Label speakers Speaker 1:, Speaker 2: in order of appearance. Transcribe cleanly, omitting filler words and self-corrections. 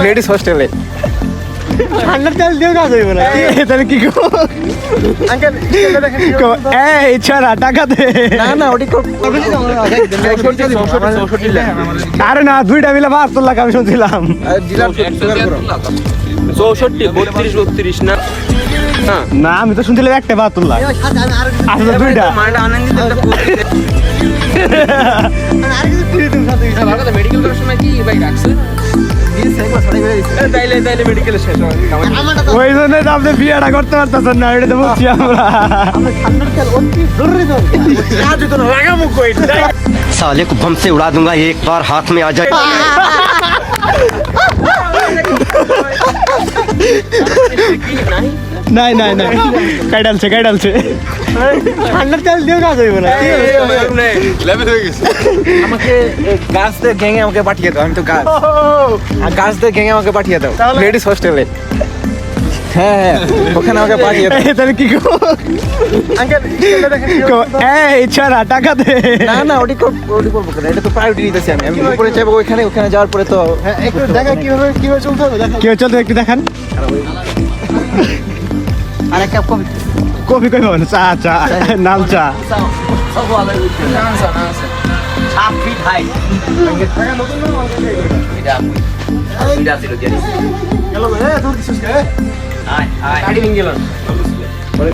Speaker 1: ladies হোস্টেলে
Speaker 2: ঠান্ডার তেল দিয়েও কাজ হইব না
Speaker 1: তাহলে কি করবো
Speaker 2: আঙ্কেল
Speaker 1: এই ছাড়া টাকা দে
Speaker 2: না ওটি
Speaker 1: আরে না দুইটা মিলে 72 লাখ আমি শুনছিলাম
Speaker 2: ডিলার
Speaker 3: 64 32 না
Speaker 1: না আমি তো শুনছিলাম একটা 72 লাখ আসলে দুইটা
Speaker 3: মালটা আনন্দিত একটা মেডিকেল করার সময় কি ভাই রাখছে তাইলে মেডিকেলে শেষ হয়
Speaker 1: ওই জন্য তো আপনি বিয়েটা করতে পারতেছেন না এটা তো বলছি আমরা
Speaker 4: साले को बम से उड़ा दूंगा एक बार हाथ में आ जाए
Speaker 1: নাই নাই নাই কাইডালছে
Speaker 2: ঠান্ডার তেল দিয়েও কাজ হইব না
Speaker 1: আমাকে গাছদের গ্যাংয়ে আমাকে পাঠিয়ে দাও আমি তো গাছ গাছদের গ্যাংয়ে আমাকে পাঠিয়ে দাও লেডিস হোস্টেলে হ্যাঁ ওখানে আমাকে পাঠিয়ে দাও তাহলে কি করবো
Speaker 2: আঙ্কেল
Speaker 1: এই ছাড়া টাকা দে
Speaker 2: না ওটি করবো কেন এটা তো প্রায়োরিটি নিতেছি আমি উপরে যাবো ওখানে যাওয়ার পরে তো একটু দেখা কিভাবে চলতে হবে দেখা
Speaker 1: কেউ চলতে একটু দেখান
Speaker 2: আর এক কাপ কফি
Speaker 1: কফি কই পাবেন চা নাল চা
Speaker 2: গেল